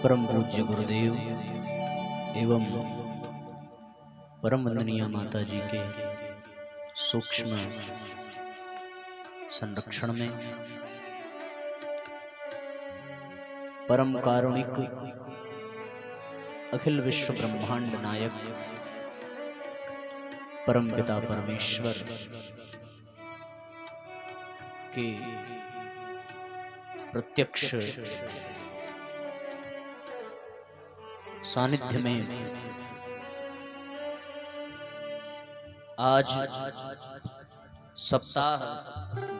परम पूज्य गुरुदेव एवं परम वंदनीय माता जी के सूक्ष्म संरक्षण में परम कारुणिक अखिल विश्व ब्रह्मांड नायक परम पिता परमेश्वर के प्रत्यक्ष सानिध्य में आज सप्ताह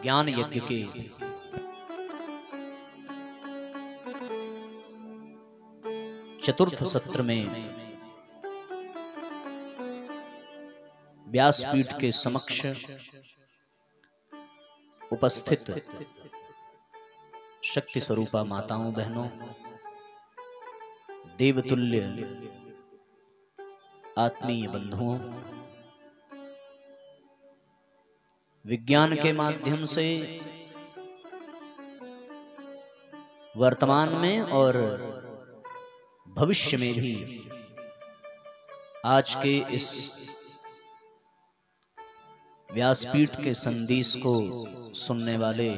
ज्ञान यज्ञ के चतुर्थ सत्र में व्यासपीठ के समक्ष उपस्थित शक्ति स्वरूपा माताओं बहनों, देवतुल्य आत्मीय बंधुओं, विज्ञान के माध्यम से वर्तमान में और भविष्य में भी आज के इस व्यासपीठ के संदेश को सुनने वाले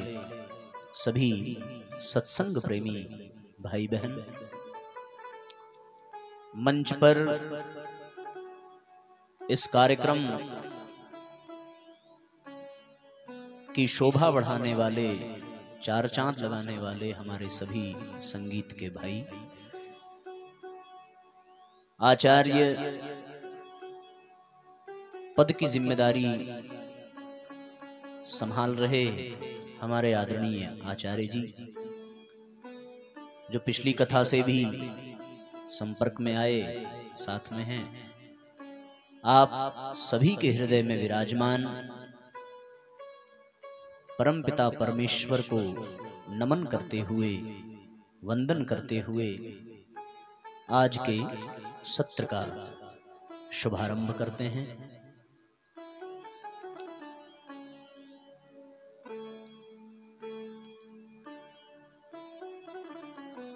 सभी सत्संग प्रेमी भाई बहन, मंच पर इस कार्यक्रम की शोभा बढ़ाने वाले, चार चांद लगाने वाले हमारे सभी संगीत के भाई, आचार्य पद की जिम्मेदारी संभाल रहे हमारे आदरणीय आचार्य जी, जो पिछली कथा से भी संपर्क में आए, साथ में हैं, आप सभी के हृदय में विराजमान परमपिता परमेश्वर को नमन करते हुए, वंदन करते हुए आज के सत्र का शुभारंभ करते हैं।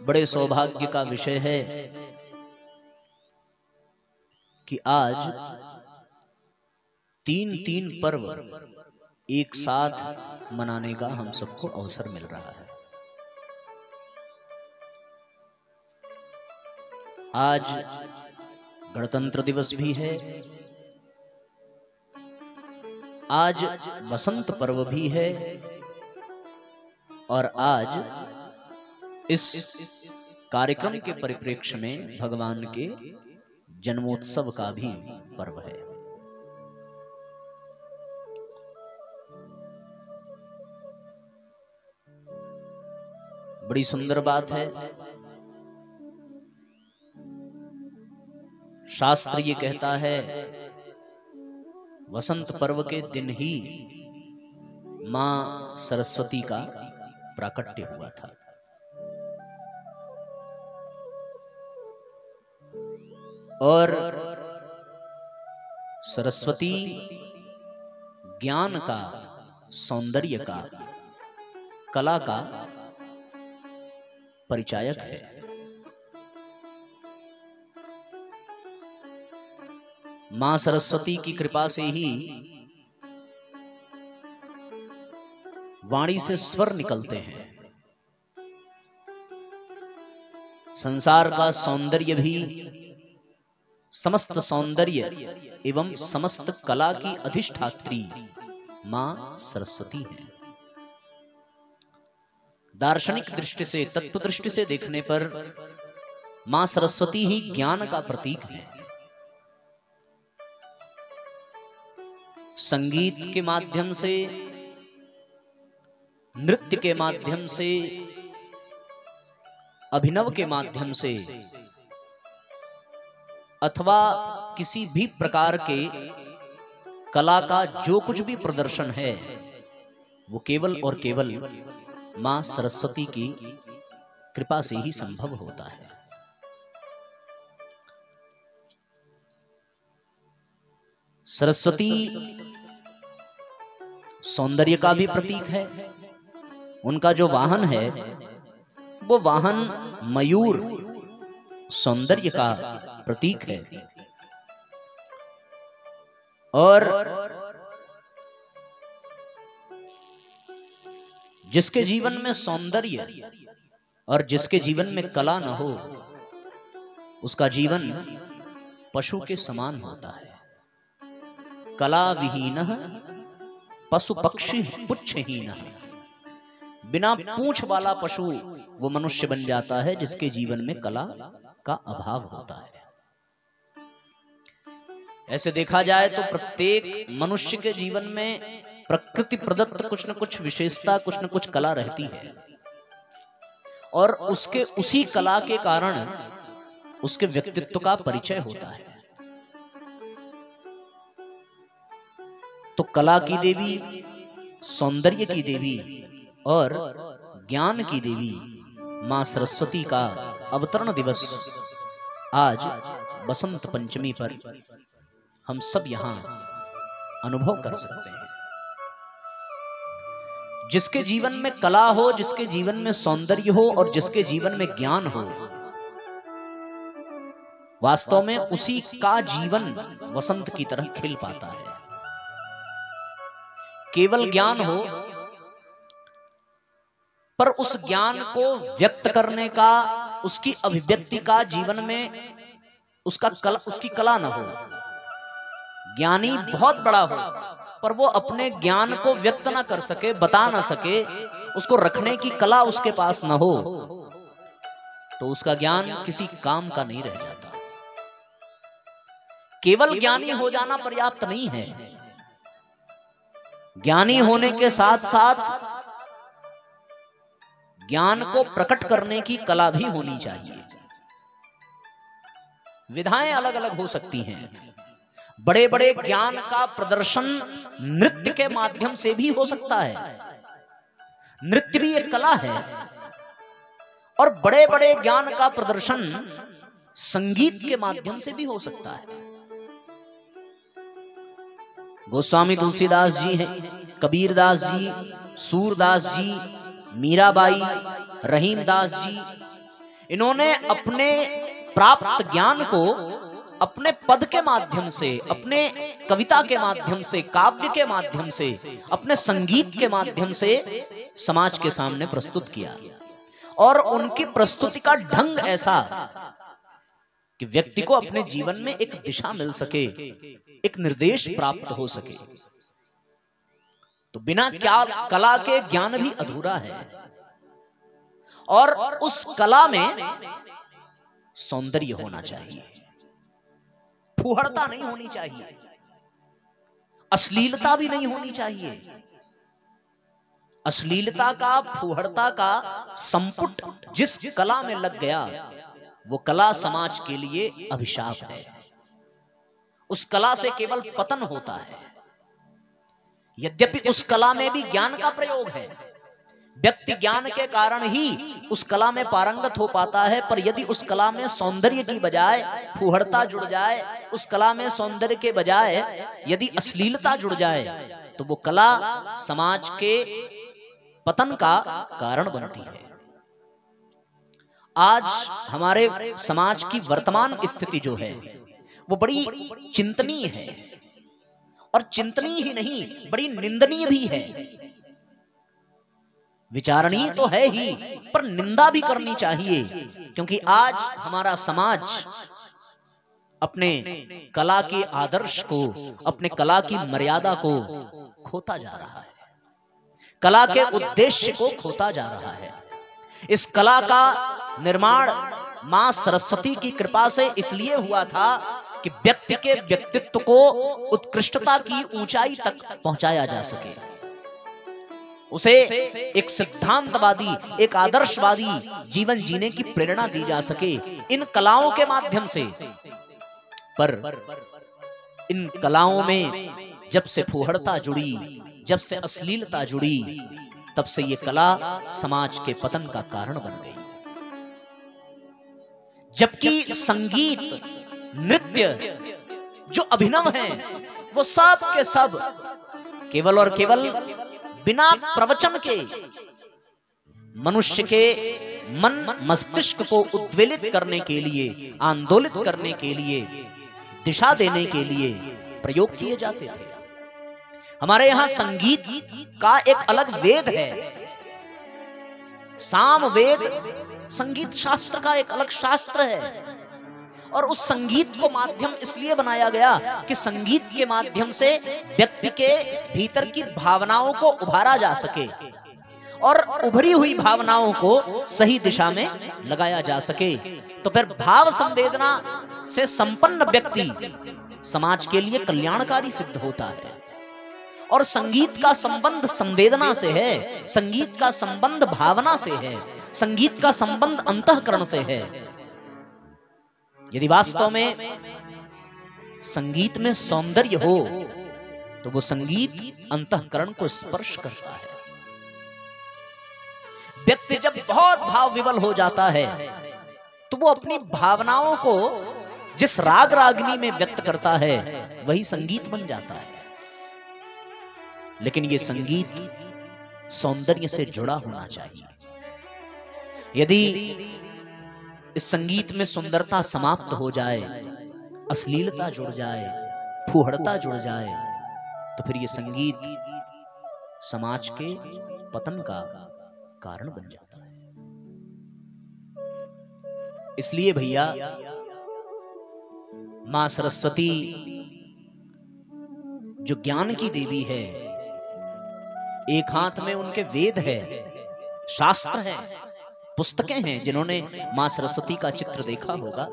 बड़े सौभाग्य का विषय है कि आज तीन पर्व एक साथ मनाने का हम सबको अवसर मिल रहा है। आज गणतंत्र दिवस भी है, आज बसंत पर्व भी है और आज इस कार्यक्रम के परिप्रेक्ष्य में भगवान के जन्मोत्सव का भी पर्व है। बड़ी सुंदर बात है। शास्त्र ये कहता है वसंत पर्व के दिन ही मां सरस्वती का प्राकट्य हुआ था। और सरस्वती ज्ञान का, सौंदर्य का, कला का परिचायक है। मां सरस्वती की कृपा से ही वाणी से स्वर निकलते हैं। संसार का सौंदर्य भी, समस्त सौंदर्य एवं समस्त कला की अधिष्ठात्री मां सरस्वती है। दार्शनिक दृष्टि से, तत्व दृष्टि से देखने पर मां सरस्वती ही ज्ञान का प्रतीक है। संगीत के माध्यम से, नृत्य के माध्यम से, अभिनव के माध्यम से अथवा किसी भी प्रकार के कला का जो कुछ भी प्रदर्शन है वो केवल और केवल मां सरस्वती की कृपा से ही संभव होता है। सरस्वती सौंदर्य का भी प्रतीक है। उनका जो वाहन है वो वाहन मयूर सौंदर्य का प्रतीक है। और जिसके जीवन में सौंदर्य और जिसके जीवन में कला न हो, उसका जीवन पशु के समान होता है। कला विहीनः पशु पक्षी पुच्छहीनः। बिना पूंछ वाला पशु वो मनुष्य बन जाता है जिसके जीवन में कला का अभाव होता है। ऐसे देखा जाए तो प्रत्येक मनुष्य के जीवन में प्रकृति प्रदत्त कुछ न कुछ विशेषता, कुछ न कुछ कला रहती है, और उसके उसी कला के कारण उसके व्यक्तित्व का परिचय होता है। तो कला की देवी, सौंदर्य की देवी और ज्ञान की देवी मां सरस्वती का अवतरण दिवस आज बसंत पंचमी पर हम सब यहां अनुभव कर सकते हैं। जिसके जीवन में कला हो, जिसके जीवन में सौंदर्य हो और जिसके जीवन में ज्ञान हो, वास्तव में उसी का जीवन वसंत की तरह खिल पाता है। केवल ज्ञान हो पर उस ज्ञान को व्यक्त करने का, उसकी अभिव्यक्ति का जीवन में उसकी कला न हो। ज्ञानी बहुत बड़ा हो पर वो अपने ज्ञान को व्यक्त ना कर सके, बता ना सके, उसको रखने की कला उसके पास न हो, तो उसका ज्ञान किसी काम का नहीं रह जाता। केवल ज्ञानी हो जाना पर्याप्त नहीं है। ज्ञानी होने के साथ साथ ज्ञान को प्रकट करने की कला भी होनी चाहिए। विधाएं अलग अलग हो सकती हैं। बड़े बड़े ज्ञान का प्रदर्शन नृत्य के माध्यम से भी हो सकता है। नृत्य भी एक कला है। और बड़े बड़े ज्ञान का प्रदर्शन संगीत के माध्यम से भी हो सकता है। गोस्वामी तुलसीदास जी हैं, कबीरदास जी, सूरदास जी, मीराबाई, रहीमदास जी, इन्होंने अपने प्राप्त ज्ञान को अपने पद के माध्यम से, अपने कविता के माध्यम से, काव्य के माध्यम से, अपने संगीत के माध्यम से समाज के सामने प्रस्तुत किया। और उनकी प्रस्तुति का ढंग ऐसा कि व्यक्ति को अपने जीवन में एक दिशा मिल सके, एक निर्देश प्राप्त हो सके। तो बिना क्या कला के ज्ञान भी अधूरा है। और उस कला में सौंदर्य होना चाहिए, फुहड़ता नहीं होनी चाहिए, अश्लीलता भी नहीं होनी चाहिए। अश्लीलता का, फुहड़ता का संपुट जिस कला में लग गया, वो कला समाज के लिए अभिशाप है। उस कला से केवल पतन होता है। यद्यपि उस कला में भी ज्ञान का प्रयोग है, व्यक्ति ज्ञान के कारण ही उस कला में पारंगत हो पाता है, पर यदि उस कला में सौंदर्य की बजाय फुहड़ता जुड़ जाए, उस कला में सौंदर्य के बजाय यदि अश्लीलता जुड़ जाए, तो वो कला समाज के पतन का कारण बनती है। आज हमारे समाज की वर्तमान स्थिति जो है वो बड़ी चिंतनीय है, और चिंतनीय ही नहीं, बड़ी निंदनीय भी है। विचारणीय तो है ही, पर निंदा भी करनी चाहिए, क्योंकि आज हमारा समाज अपने कला के आदर्श को, अपने कला की मर्यादा को खोता जा रहा है, कला के उद्देश्य को खोता जा रहा है। इस कला का निर्माण मां सरस्वती की कृपा से इसलिए हुआ था कि व्यक्ति के व्यक्तित्व को उत्कृष्टता की ऊंचाई तक पहुंचाया जा सके, उसे एक सिद्धांतवादी, एक आदर्शवादी जीवन जीने की प्रेरणा दी जा सके इन कलाओं के माध्यम से। पर इन कलाओं में जब से फुहड़ता जुड़ी, जब से अश्लीलता जुड़ी, तब से ये कला समाज के पतन का कारण बन गई। जबकि संगीत, नृत्य जो अभिनव हैं, वो सब के सब केवल और केवल बिना प्रवचन के मनुष्य के मन मस्तिष्क को उद्वेलित करने के लिए, आंदोलित करने के लिए, दिशा देने के लिए प्रयोग किए जाते थे। हमारे यहां संगीत का एक अलग वेद है, साम वेद संगीत शास्त्र का एक अलग शास्त्र है। और उस संगीत को माध्यम इसलिए बनाया गया कि संगीत के माध्यम से व्यक्ति के भीतर की भावनाओं को उभारा जा सके और उभरी हुई भावनाओं को सही दिशा में लगाया जा सके। तो फिर भाव संवेदना से संपन्न व्यक्ति समाज के लिए कल्याणकारी सिद्ध होता है। और संगीत का संबंध संवेदना से है, संगीत का संबंध भावना से है, संगीत का संबंध अंतःकरण से है। यदि वास्तव में संगीत में सौंदर्य हो तो वो संगीत अंतःकरण को स्पर्श करता है। व्यक्ति जब बहुत भाव विवल हो जाता है तो वो अपनी भावनाओं को जिस राग रागिनी में व्यक्त करता है वही संगीत बन जाता है। लेकिन ये संगीत सौंदर्य से जुड़ा होना चाहिए। यदि इस संगीत में सुंदरता समाप्त हो जाए, अश्लीलता जुड़ जाए, फूहड़ता जुड़ जाए, तो फिर ये संगीत समाज के पतन का कारण बन जाता है। इसलिए भैया मां सरस्वती जो ज्ञान की देवी है, एक हाथ में उनके वेद है, शास्त्र है, पुस्तकें हैं। जिन्होंने मां सरस्वती का चित्र देखा होगा,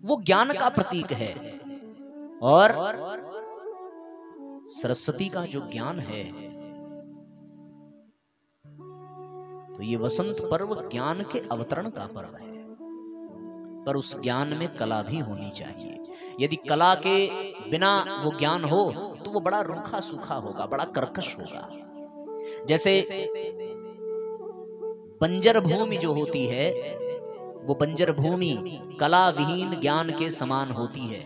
वो ज्ञान का प्रतीक है। और सरस्वती का जो ज्ञान है, तो ये वसंत पर्व ज्ञान के अवतरण का पर्व है। पर उस ज्ञान में कला भी होनी चाहिए। यदि कला के बिना वो ज्ञान हो तो वो बड़ा रूखा सूखा होगा, बड़ा कर्कश होगा। जैसे बंजर भूमि जो होती है, वो बंजर भूमि कला विहीन ज्ञान के समान होती है।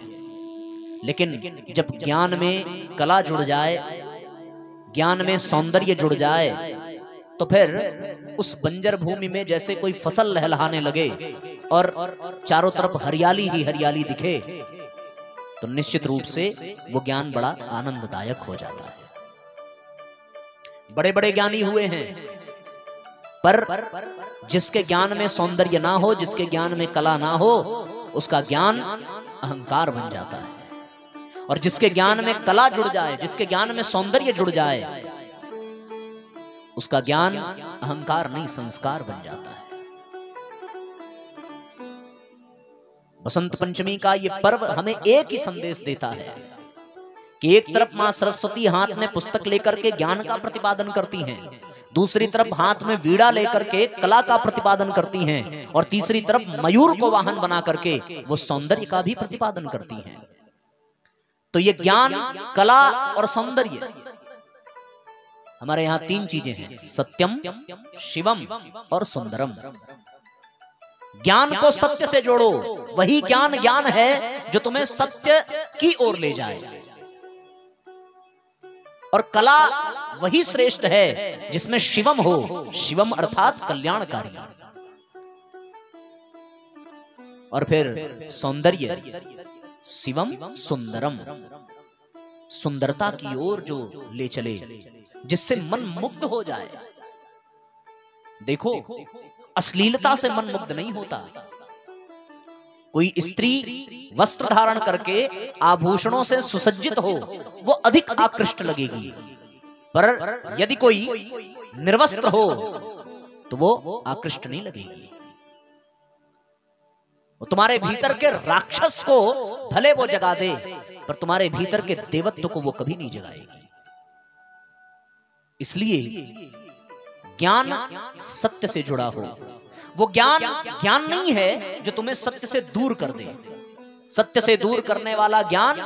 लेकिन जब ज्ञान में कला जुड़ जाए, ज्ञान में सौंदर्य जुड़ जाए, तो फिर उस बंजर भूमि में जैसे कोई फसल लहलहाने लगे और चारों तरफ हरियाली ही हरियाली दिखे, तो निश्चित रूप से वो ज्ञान बड़ा आनंददायक हो जाता है। बड़े बड़े ज्ञानी हुए हैं, पर जिसके ज्ञान में सौंदर्य ना हो, जिसके ज्ञान में कला ना हो, उसका ज्ञान अहंकार बन जाता है। और जिसके ज्ञान में कला जुड़ जाए, जिसके ज्ञान में सौंदर्य जुड़ जाए, उसका ज्ञान अहंकार नहीं संस्कार बन जाता है। बसंत पंचमी का ये पर्व हमें एक ही संदेश देता है कि एक तरफ मां सरस्वती हाथ में पुस्तक लेकर के ज्ञान का प्रतिपादन करती हैं, दूसरी तरफ हाथ में वीणा लेकर के कला का प्रतिपादन करती हैं, और तीसरी तरफ मयूर को वाहन बना करके वो सौंदर्य का भी प्रतिपादन करती हैं। तो ये ज्ञान, कला और सौंदर्य, हमारे यहाँ तीन चीजें हैं, सत्यम, शिवम और सुंदरम। ज्ञान को सत्य से जोड़ो, वही ज्ञान ज्ञान है जो तुम्हें सत्य की ओर ले जाए। और कला वही श्रेष्ठ है जिसमें शिवम हो, शिवम अर्थात कल्याणकारी। और फिर सौंदर्य, शिवम सुंदरम, सुंदरता की ओर जो ले चले, जिससे मन मुग्ध हो जाए। देखो, अश्लीलता से मन मुग्ध नहीं होता। कोई स्त्री वस्त्र धारण करके आभूषणों से सुसज्जित हो, वो अधिक आकृष्ट लगेगी। पर यदि कोई निर्वस्त्र हो तो वो आकृष्ट नहीं लगेगी। वो तुम्हारे भीतर के राक्षस को भले वो जगा दे, पर तुम्हारे भीतर के देवत्व को वो कभी नहीं जगाएगी। इसलिए ज्ञान सत्य से जुड़ा हो। वो ज्ञान ज्ञान नहीं है जो तुम्हें सत्य से दूर कर दे। सत्य से दूर करने वाला ज्ञान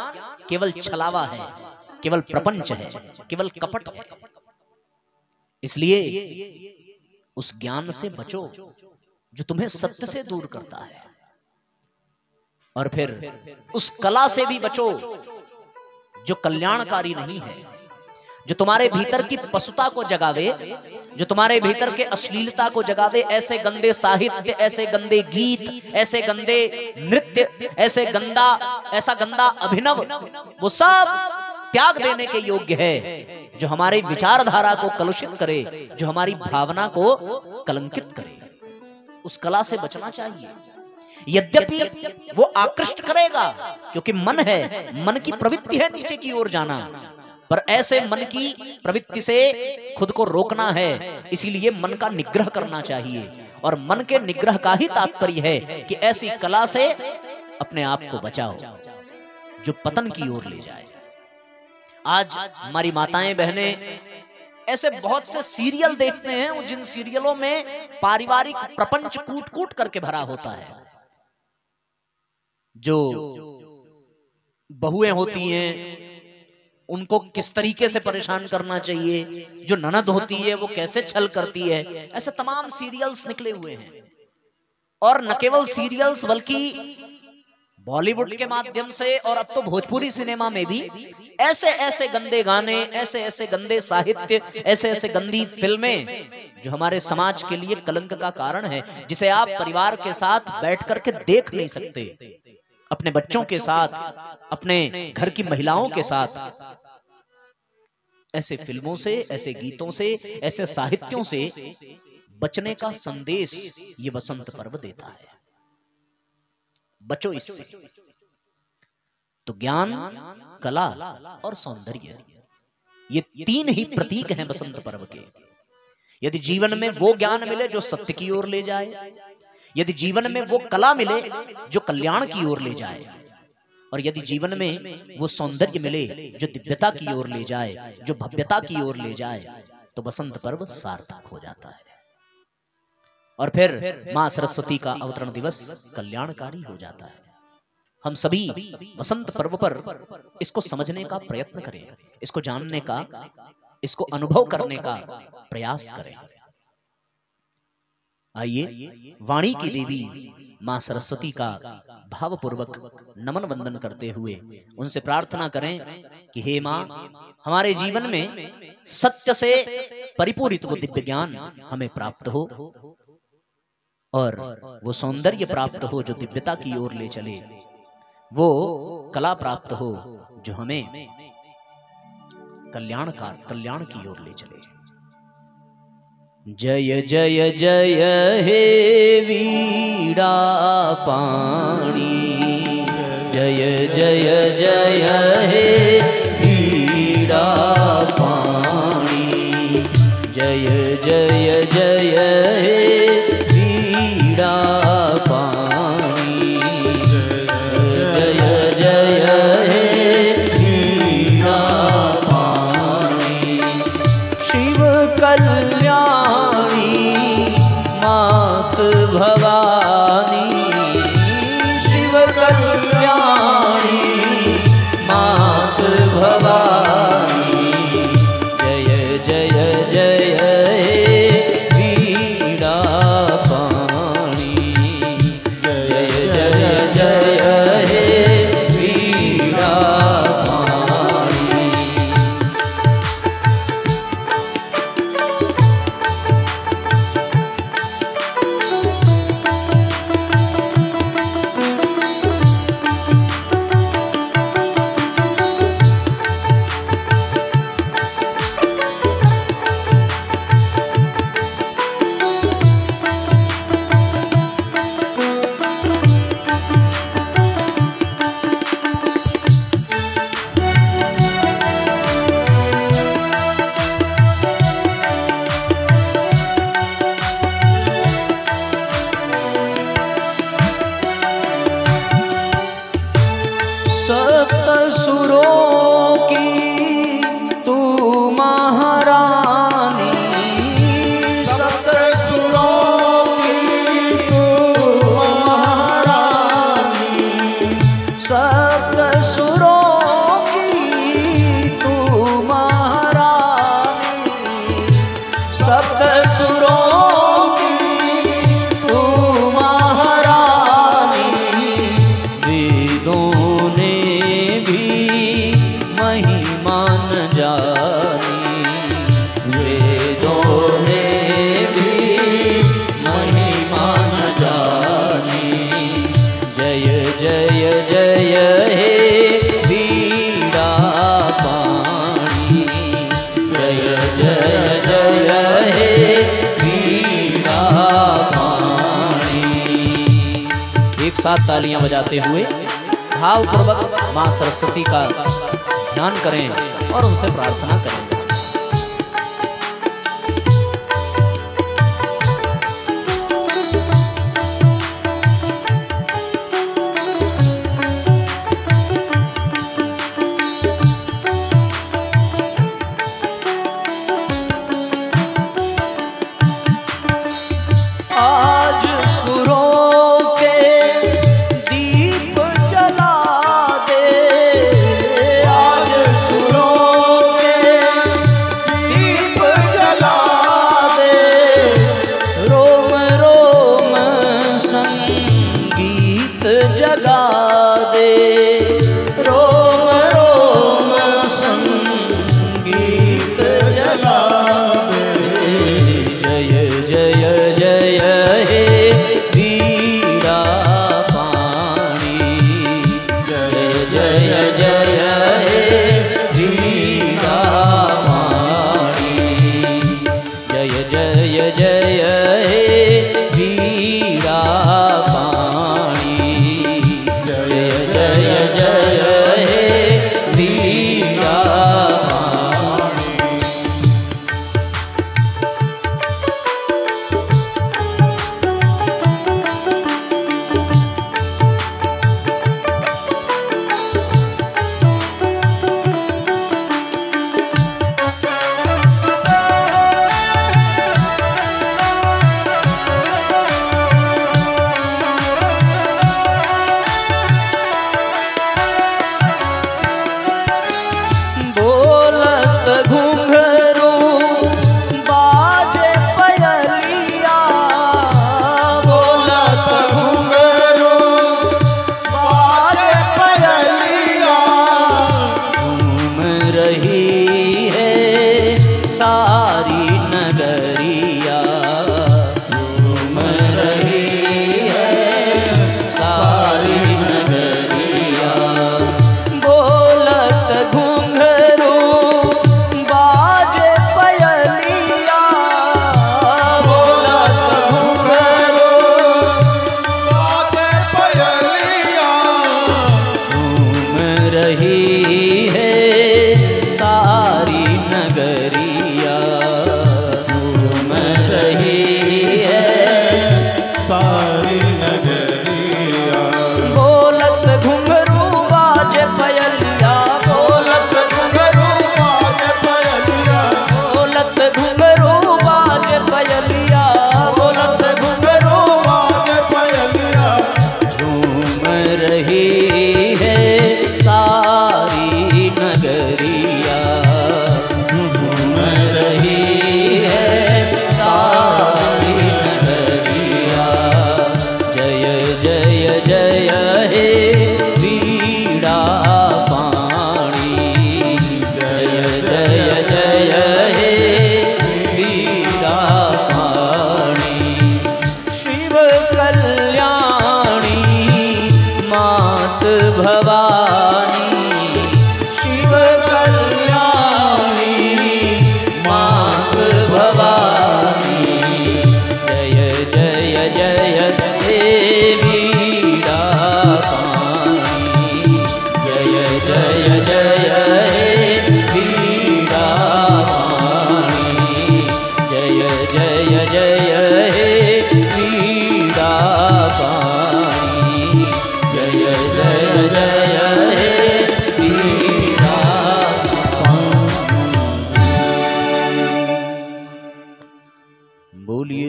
केवल छलावा है, केवल प्रपंच है, केवल कपट है। इसलिए उस ज्ञान से बचो जो तुम्हें सत्य से दूर करता है। और फिर उस कला से भी बचो जो कल्याणकारी नहीं है। जो तुम्हारे भीतर की पशुता को जगावे, जो तुम्हारे भीतर के अश्लीलता को जगावे। ऐसे गंदे साहित्य, ऐसे गंदे गीत, ऐसे गंदे नृत्य, ऐसा गंदा अभिनव, वो सब त्याग देने के योग्य है। जो हमारे विचारधारा को कलुषित करे, जो हमारी भावना को कलंकित करे, उस कला से बचना चाहिए। यद्यपि वो आकृष्ट करेगा, क्योंकि मन है, मन की प्रवृत्ति है नीचे की ओर जाना, पर ऐसे मन की प्रवृत्ति से खुद को रोकना है। इसीलिए मन का निग्रह करना चाहिए, और मन के निग्रह का ही तात्पर्य है कि ऐसी कला से अपने आप को बचाओ जो पतन की ओर ले जाए। आज हमारी माताएं बहनें ऐसे बहुत से सीरियल देखते हैं, जिन सीरियलों में पारिवारिक प्रपंच कूट कूट करके भरा होता है। जो बहुएं होती हैं उनको किस तरीके से परेशान करना चाहिए, जो ननद होती है वो कैसे छल करती है, ऐसे तमाम सीरियल्स निकले हुए हैं। और न केवल सीरियल्स बल्कि बॉलीवुड के माध्यम से, और अब तो भोजपुरी सिनेमा में भी ऐसे ऐसे गंदे गाने, ऐसे ऐसे गंदे साहित्य, ऐसे ऐसे गंदी फिल्में जो हमारे समाज के लिए कलंक का कारण है, जिसे आप परिवार के साथ बैठ करके देख नहीं सकते, अपने बच्चों के साथ, अपने घर की महिलाओं के साथ। ऐसे फिल्मों से, ऐसे गीतों से, ऐसे साहित्यों से बचने का संदेश ये बसंत पर्व देता है। बचो इससे। तो ज्ञान, कला और सौंदर्य, ये तीन ही प्रतीक हैं बसंत पर्व के। यदि जीवन में वो ज्ञान मिले जो सत्य की ओर ले जाए, यदि जीवन में वो कला मिले जो कल्याण की ओर ले जाए, और यदि जीवन में वो सौंदर्य मिले जो दिव्यता की ओर ले जाए, जो भव्यता की ओर ले जाए, तो बसंत पर्व सार्थक हो जाता है। और फिर मां सरस्वती का अवतरण दिवस कल्याणकारी हो जाता है। हम सभी बसंत पर्व पर इसको समझने का प्रयत्न करें, इसको जानने का, इसको अनुभव करने का प्रयास करें। आइए वाणी की देवी मां सरस्वती का भावपूर्वक नमन वंदन करते हुए उनसे प्रार्थना करें कि हे मां, हमारे जीवन में सत्य से परिपूरित वो दिव्य ज्ञान हमें प्राप्त हो, और वो सौंदर्य प्राप्त हो जो दिव्यता की ओर ले चले, वो कला प्राप्त हो जो हमें कल्याण की ओर ले चले। जय जय जय हे वीणा पाणी, जय जय जय हे वीणा पाणी, जय जय जय हे वीणा पाणी, जय जय हे वीणा पाणी। शिव कल्याणी मात भवानी, शिव कल्याणी मात भवानी, जय जय जय हे वीणा पाणी, जय जय जय हे वीणा पाणी। साथ तालियां बजाते हुए भावपूर्वक मां सरस्वती का ध्यान करें और उनसे प्रार्थना करें।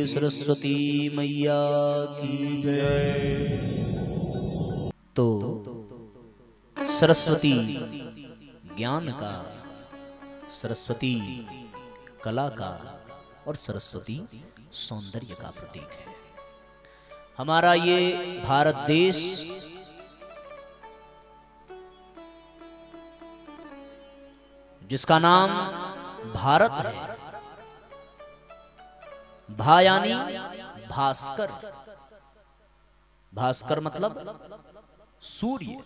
सरस्वती मैया की जय। तो सरस्वती ज्ञान का, सरस्वती कला का और सरस्वती सौंदर्य का प्रतीक है। हमारा ये भारत देश जिसका नाम भारत है, भा यानी भास्कर, भास्कर मतलब सूर्य,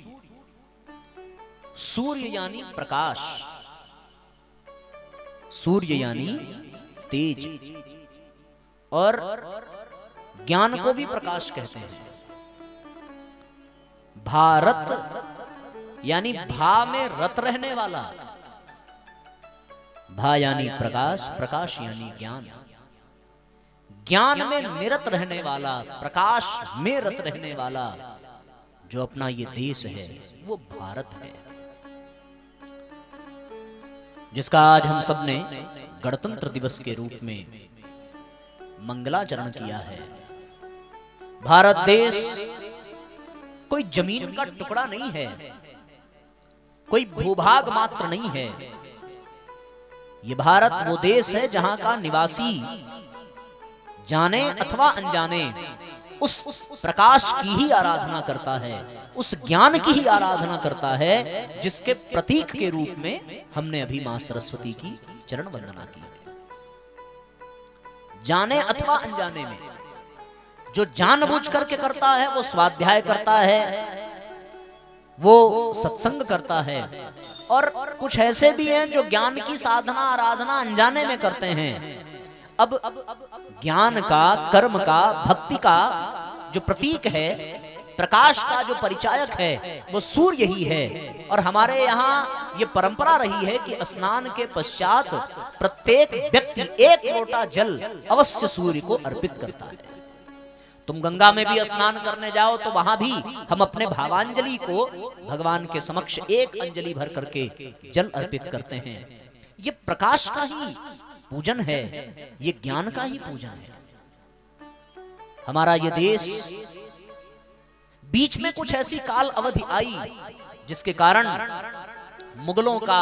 सूर्य यानी प्रकाश, सूर्य यानी तेज, और ज्ञान को भी प्रकाश कहते हैं। भारत यानी भा में रत रहने वाला, भा यानी प्रकाश, प्रकाश यानी ज्ञान, ज्ञान में निरत रहने वाला, प्रकाश में रत रहने वाला जो अपना ये देश है वो भारत है, जिसका आज हम सब ने गणतंत्र दिवस के रूप में मंगलाचरण किया है। भारत देश कोई जमीन का टुकड़ा नहीं है, कोई भूभाग मात्र नहीं है। ये भारत वो देश है जहां का निवासी जाने अथवा अनजाने उस प्रकाश की ही आराधना करता है, उस ज्ञान की ही आराधना करता है, जिसके प्रतीक के रूप में हमने अभी मां सरस्वती की चरण वंदना की। जाने अथवा अनजाने में जो जानबूझ करके करता है वो स्वाध्याय करता है, वो सत्संग करता है, और कुछ ऐसे भी हैं जो ज्ञान की साधना आराधना अनजाने में करते हैं। अब ज्ञान का, कर्म का, भक्ति का जो प्रतीक है, प्रकाश का जो परिचायक है वो सूर्य ही है। और हमारे यहाँ ये परंपरा रही है कि स्नान के पश्चात प्रत्येक व्यक्ति एक लोटा जल अवश्य सूर्य को अर्पित करता है। तुम गंगा में भी स्नान करने जाओ तो वहां भी हम अपने भावांजलि को भगवान के समक्ष एक अंजलि भर करके जल अर्पित करते हैं। ये प्रकाश का ही पूजन है, ये ज्ञान का ही पूजन है। हमारा ये देश बीच में कुछ ऐसी काल अवधि आई जिसके कारण मुगलों का,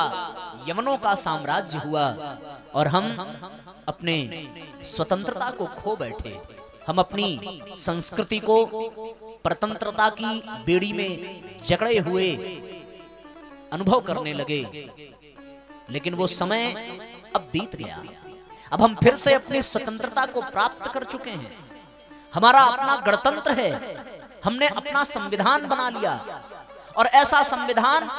यवनों का साम्राज्य हुआ और हम अपने स्वतंत्रता को खो बैठे। हम अपनी संस्कृति को परतंत्रता की बेड़ी में जकड़े हुए अनुभव करने लगे, लेकिन वो समय अब बीत गया। अब हम फिर से अपनी स्वतंत्रता को प्राप्त कर चुके हैं। हमारा अपना गणतंत्र है, हमने अपना संविधान बना लिया, और ऐसा संविधान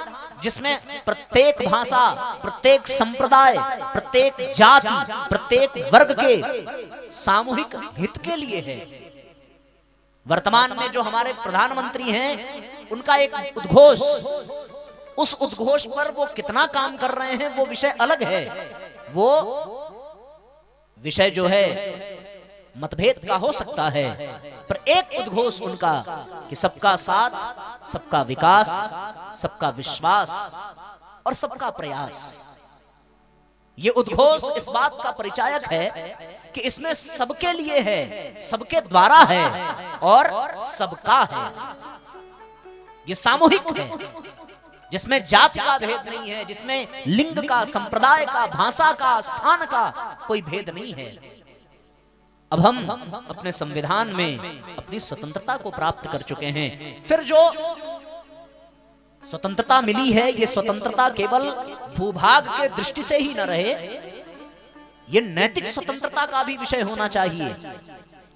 जिसमें प्रत्येक भाषा, प्रत्येक संप्रदाय, प्रत्येक जाति, प्रत्येक वर्ग के सामूहिक हित के लिए है। वर्तमान में जो हमारे प्रधानमंत्री हैं उनका एक उद्घोष, उस उद्घोष पर वो कितना काम कर रहे हैं वो विषय अलग है। वो विषय जो है मतभेद का हो सकता है, पर एक उद्घोष उनका कि सबका साथ, सबका विकास, सबका विश्वास और सबका प्रयास। ये उद्घोष इस बात का परिचायक है कि इसमें सबके लिए है, सबके द्वारा है और सबका है। ये सामूहिक है, जिसमें जाति का भेद नहीं है, जिसमें लिंग का, संप्रदाय का, भाषा का, स्थान का कोई भेद नहीं है। अब हम अपने संविधान में अपनी स्वतंत्रता को प्राप्त कर चुके हैं। फिर जो स्वतंत्रता मिली है, ये स्वतंत्रता केवल भूभाग के दृष्टि से ही न रहे, ये नैतिक स्वतंत्रता का भी विषय होना चाहिए।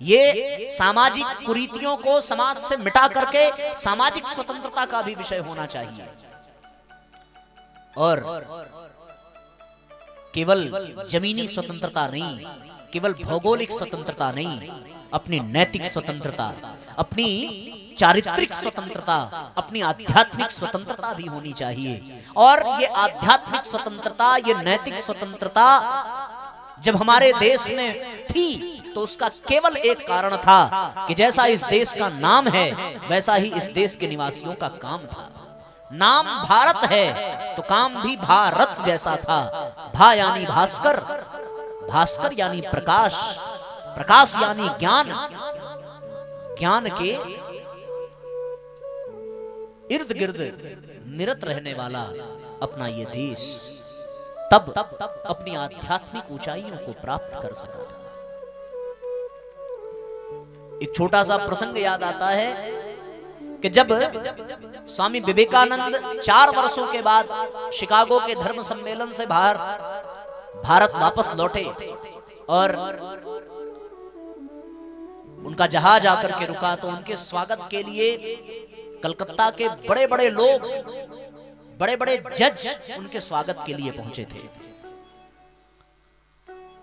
ये सामाजिक कुरीतियों को समाज से मिटा करके सामाजिक स्वतंत्रता का भी विषय होना चाहिए। और केवल जमीनी स्वतंत्रता नहीं, केवल भौगोलिक स्वतंत्रता नहीं, अपनी नैतिक स्वतंत्रता, अपनी चारित्रिक स्वतंत्रता, अपनी आध्यात्मिक स्वतंत्रता भी होनी चाहिए। और ये आध्यात्मिक स्वतंत्रता, ये नैतिक स्वतंत्रता जब हमारे देश में थी तो उसका केवल एक कारण था कि जैसा इस देश का नाम है वैसा ही इस देश के निवासियों का काम था। नाम भारत है तो काम भी भारत जैसा था। भा यानी भास्कर, भास्कर यानी प्रकाश, प्रकाश यानी ज्ञान, ज्ञान के इर्द गिर्द निरत रहने वाला अपना ये देश तब अपनी आध्यात्मिक ऊंचाइयों को प्राप्त कर सका था। एक छोटा सा प्रसंग याद आता है कि जब स्वामी विवेकानंद 4 वर्षों के बाद शिकागो के धर्म सम्मेलन से बाहर भारत वापस लौटे और उनका जहाज आकर के रुका, तो उनके स्वागत के लिए कलकत्ता के बड़े बड़े लोग, बड़े बड़े जज उनके स्वागत के लिए पहुंचे थे,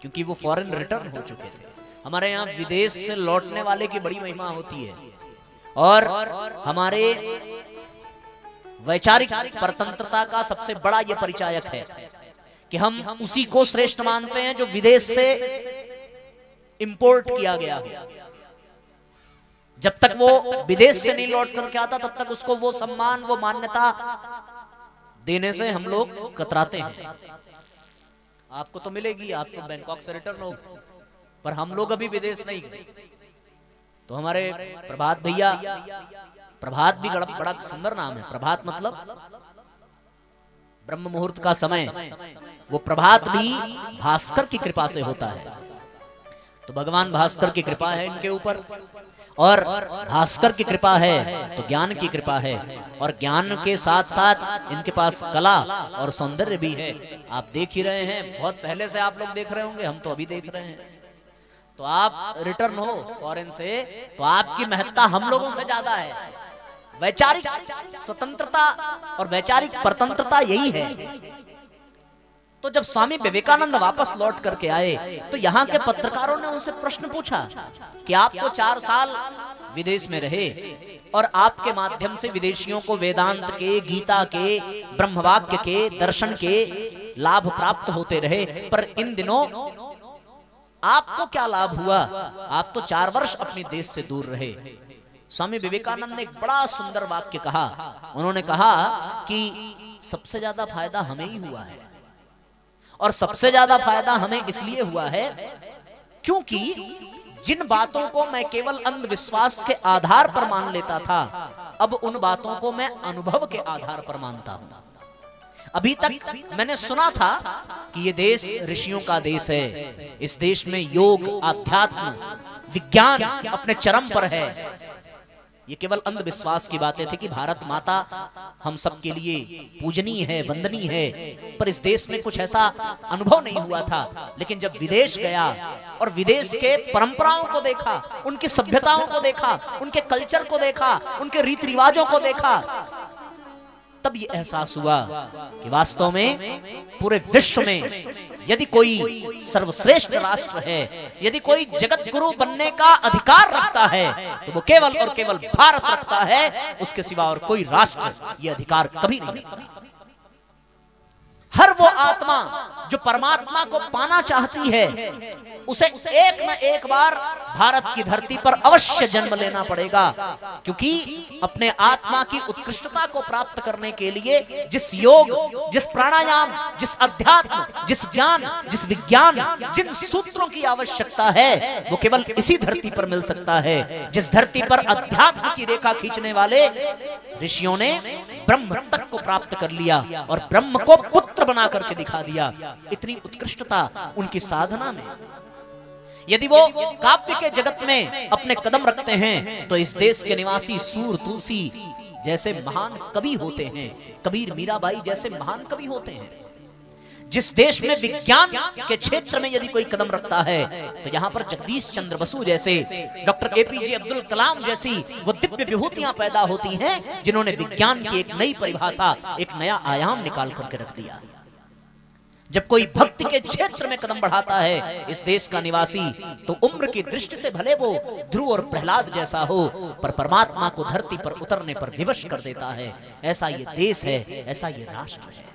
क्योंकि वो फॉरेन रिटर्न हो चुके थे। हमारे यहाँ विदेश से लौटने वाले की बड़ी महिमा होती है, और हमारे वैचारिक परतंत्रता का सबसे बड़ा यह परिचायक है कि हम उसी को श्रेष्ठ मानते हैं जो विदेश से इंपोर्ट किया गया हो। जब तक वो विदेश से नहीं लौट करके आता तब तक उसको वो सम्मान, वो मान्यता देने से हम लोग कतराते हैं। आपको तो मिलेगी, आप तो बैंकॉक से रिटर्न हो, पर हम लोग अभी विदेश नहीं गए। तो हमारे प्रभात भैया, प्रभात भी बड़ा सुंदर नाम है। प्रभात मतलब ब्रह्म मुहूर्त का समय, वो प्रभात भी भास्कर की कृपा से होता है। तो भगवान भास्कर की कृपा है इनके ऊपर, और भास्कर की कृपा है तो ज्ञान की कृपा है, और ज्ञान के साथ साथ इनके पास कला और सौंदर्य भी है। आप देख ही रहे हैं, बहुत पहले से आप लोग देख रहे होंगे, हम तो अभी देख रहे हैं। तो आप रिटर्न हो फॉरेन से, तो आपकी महत्ता हम लोगों से ज्यादा है। वैचारिक स्वतंत्रता और वैचारिक परतंत्रता यही है। तो जब स्वामी विवेकानंद वापस लौट करके आए तो यहाँ के पत्रकारों ने उनसे प्रश्न पूछा कि आप तो 4 साल विदेश में रहे और आपके माध्यम से विदेशियों को वेदांत के, गीता के, ब्रह्मवाक्य के, दर्शन के लाभ प्राप्त होते रहे, पर इन दिनों आपको क्या लाभ हुआ? आप तो 4 वर्ष अपने देश से दूर रहे। स्वामी विवेकानंद ने एक बड़ा सुंदर वाक्य कहा। उन्होंने कहा कि सबसे ज्यादा फायदा हमें ही हुआ है, और सबसे ज्यादा फायदा हमें इसलिए हुआ है क्योंकि जिन बातों को मैं केवल अंधविश्वास के आधार पर मान लेता था, अब उन बातों को मैं अनुभव के आधार पर मानता हूं। अभी तक मैंने सुना था कि ये देश ऋषियों का देश है, इस देश में योग, आध्यात्म, विज्ञान अपने चरम पर है। ये केवल अंधविश्वास की बातें थी कि भारत माता हम सब के लिए पूजनीय है, वंदनीय है, पर इस देश में कुछ ऐसा अनुभव नहीं हुआ था। लेकिन जब विदेश गया और विदेश के परंपराओं को देखा, उनकी सभ्यताओं को देखा, उनके कल्चर को देखा, उनके रीति रिवाजों को देखा, तब ये एहसास हुआ कि वास्तव में पूरे विश्व में यदि कोई सर्वश्रेष्ठ राष्ट्र है, यदि कोई जगत गुरु बनने का अधिकार रखता है, तो वो केवल और केवल भारत रखता है। उसके सिवा और कोई राष्ट्र ये अधिकार कभी नहीं रखता। हर वो आत्मा जो परमात्मा को पाना चाहती है, उसे एक न एक बार भारत की धरती पर अवश्य जन्म लेना पड़ेगा, क्योंकि अपने आत्मा की उत्कृष्टता को प्राप्त करने के लिए जिस योग, जिस प्राणायाम, जिस अध्यात्म, जिस ज्ञान, जिस विज्ञान, जिन सूत्रों की आवश्यकता है, वो केवल इसी धरती पर मिल सकता है। जिस धरती पर अध्यात्म की रेखा खींचने वाले ऋषियों ने ब्रह्म तक को प्राप्त कर लिया और ब्रह्म को पुत्र बना करके दिखा दिया। इतनी उत्कृष्टता उनकी साधना में। यदि वो काव्य के जगत में अपने कदम रखते हैं तो इस देश के निवासी सूर तुलसी जैसे महान कवि होते हैं, कबीर मीराबाई जैसे महान कवि होते हैं। जिस देश में विज्ञान के क्षेत्र में यदि कोई कदम रखता है तो यहाँ पर जगदीश चंद्र बसु जैसे, डॉक्टर एपीजे अब्दुल कलाम जैसी वो दिव्य विभूतियां पैदा होती हैं, जिन्होंने विज्ञान की एक नई परिभाषा, एक नया आयाम निकाल करके रख दिया। जब कोई भक्ति के क्षेत्र में कदम बढ़ाता है इस देश का निवासी, तो उम्र की दृष्टि से भले वो ध्रुव और प्रहलाद जैसा हो, पर परमात्मा को धरती पर उतरने पर विवश कर देता है। ऐसा ये देश है, ऐसा ये राष्ट्र है।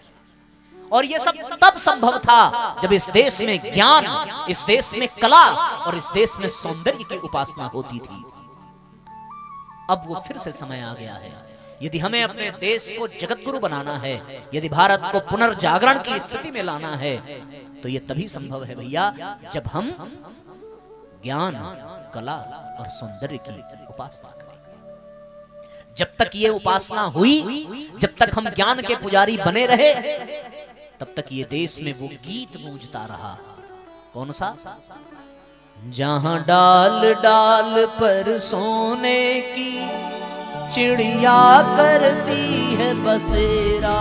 और ये सब तब संभव था जब इस देश में ज्ञान, इस देश में कला और इस देश में सौंदर्य की उपासना होती थी। अब वो फिर से समय आ गया है। यदि हमें अपने देश को जगत गुरु बनाना है, यदि भारत को पुनर्जागरण की स्थिति में लाना है, तो ये तभी संभव है भैया जब हम ज्ञान, कला और सौंदर्य की उपासना करें। जब तक ये उपासना हुई, जब तक हम ज्ञान के पुजारी बने रहे, तब तक ये देश में वो गीत गूंजता रहा। कौन सा? जहां डाल डाल पर सोने की चिड़िया करती है बसेरा,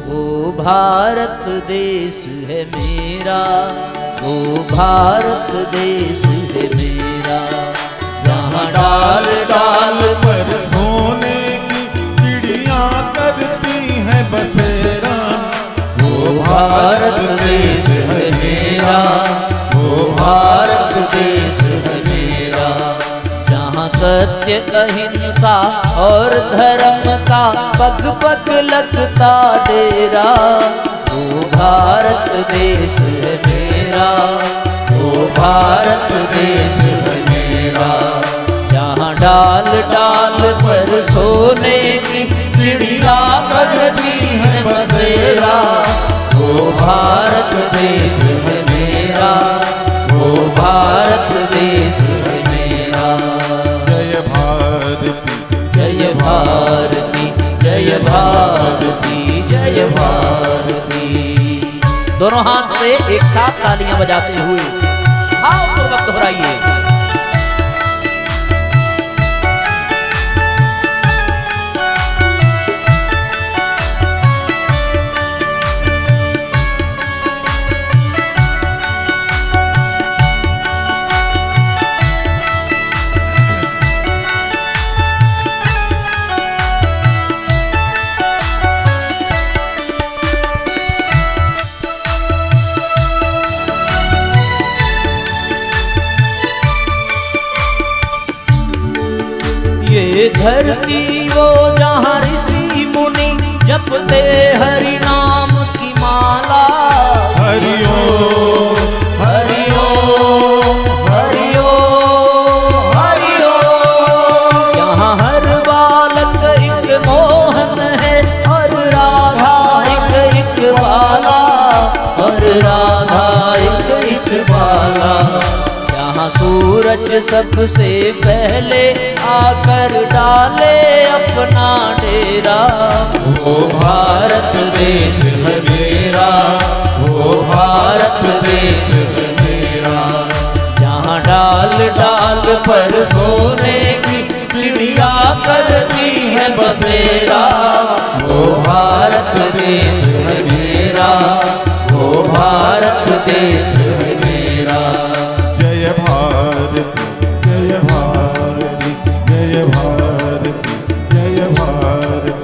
वो भारत देश है मेरा, वो भारत देश है मेरा। जहाँ डाल डाल पर सोने की चिड़िया करती है बसेरा, वो भारत देश है मेरा, वो भारत देश है मेरा। जहाँ सत्य अहिंसा और धर्म का पग पग लगता डेरा। वो भारत देश है मेरा, वो भारत देश है मेरा। जहाँ डाल डाल पर सोने की चिड़िया करती है बसेरा। वो भारत देश है मेरा, वो भारत देश है मेरा। जय भारती जय भारती जय भारती जय भारती। दोनों हाथ से एक साथ तालियां बजाते हुए भावपूर्वक दोहराइए। ये धरती वो जहाँ ऋषि मुनि जपते हरि नाम की माला। हरि ओम हरि ओम हरि ओम हरि ओम। यहाँ हर बालक एक मोहन है और राधा एक बाला, और राधा एक बाला। यहाँ सूरज सबसे पहले आकर डाले अपना डेरा। वो भारत देश है मेरा, वो भारत देश है मेरा। यहाँ डाल डाल पर सोने की चिड़िया करती है बसेरा। वो भारत देश है मेरा, वो भारत देश है मेरा। जय भारती जय भारती जय भारती जय भारती।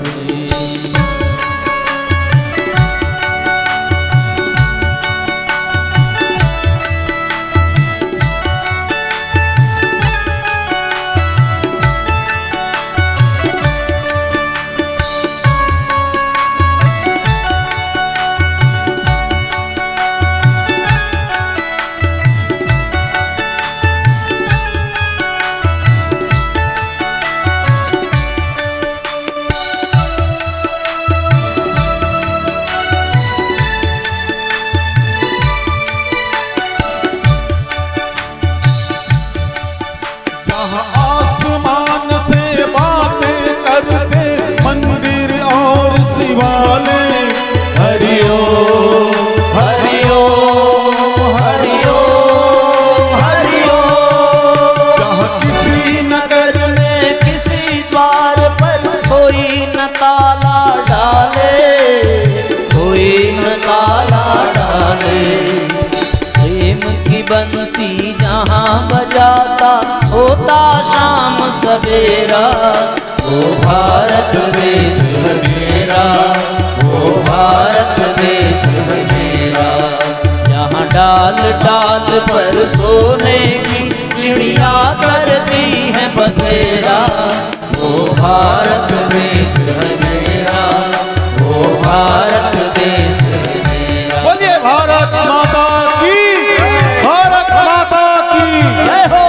आसमान से बातें करते मंदिर और शिवालय। हरि ओम हरि ओम हरि ओम हरि ओम। जहाँ किसी नगर में किसी द्वार पर कोई न ताला डाले, कोई न ताला डाले। प्रेम की बंसी जहाँ बजाता होता शाम सवेरा। वो भारत देश है मेरा, वो भारत देश है मेरा। यहाँ डाल डाल पर सोने की चिड़िया करती है बसेरा। वो भारत देश है मेरा, वो भारत देश है मेरा। बोलिए भारत माता की, भारत माता की जय हो।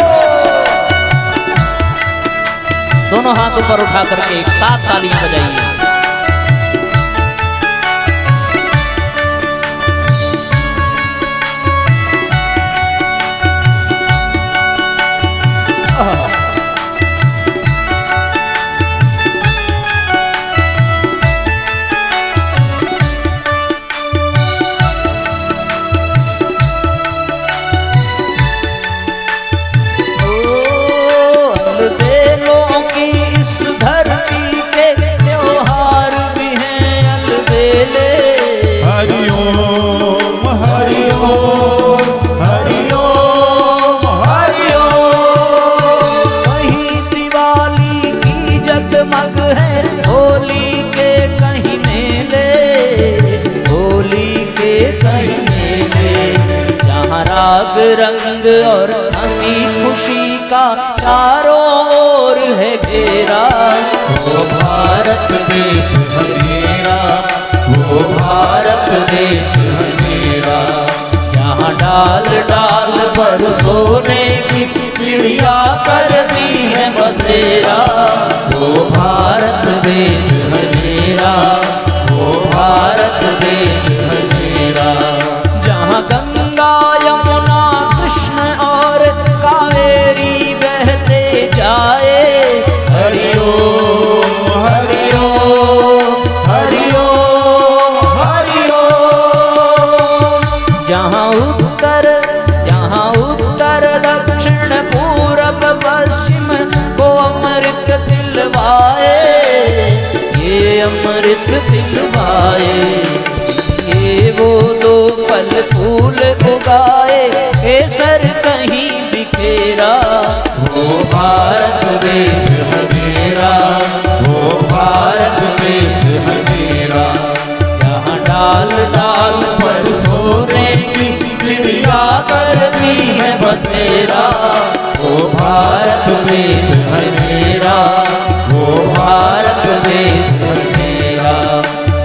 दोनों हाथ ऊपर उठा करके एक साथ तालियां बजाइए। रंग और हंसी खुशी का चारों मेरा, वो भारत देश है मेरा, वो भारत देश है मेरा। जहाँ डाल डाल पर सोने की चिड़िया करती है बसेरा, वो भारत देश है मेरा, वो भारत देश है मेरा। जहाँ गंगा यमुना कृष्ण और कावेरी बहते जाए, हरिओ हरिओ हरिओ हरिओ। जहाँ उत्तर दक्षिण पूरब पश्चिम को अमृत पिलवाए, ये अमृत पिलवाए। ये वो दो फल फूल उगाए, केसर कहीं बिखेरा, वो भारत देश है मेरा, वो भारत देश है मेरा। यहाँ डाल डाल पर सोने की चिड़िया करती है बसेरा, वो भारत देश है मेरा, वो भारत देश है मेरा।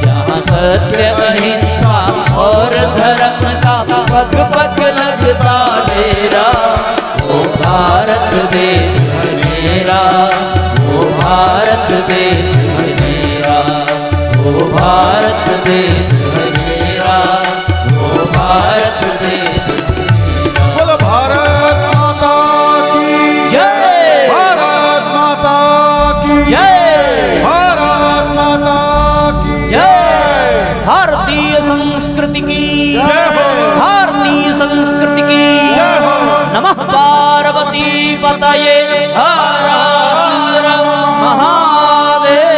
जहाँ सत्य अहिंसा और धर्म का पग पग लगता डेरा, वो भारत देश है मेरा, वो भारत देश है मेरा, वो भारत देश है मेरा, वो भारत देश है मेरा। बोलो भारत माता की जय, भारत माता की जय, भारत माता की जय। भारतीय संस्कृति की, जय हो। भारतीय संस्कृति की जय हो। नमः पार्वती पतये, हर हर महादेव।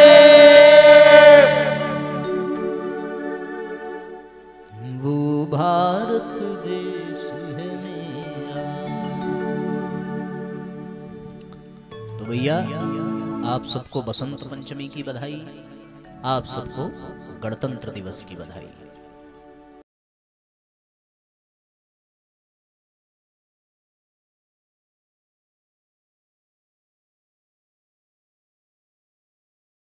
वो भारत देश है मेरा। तो भैया आप सबको बसंत पंचमी की बधाई, आप सबको गणतंत्र दिवस की बधाई।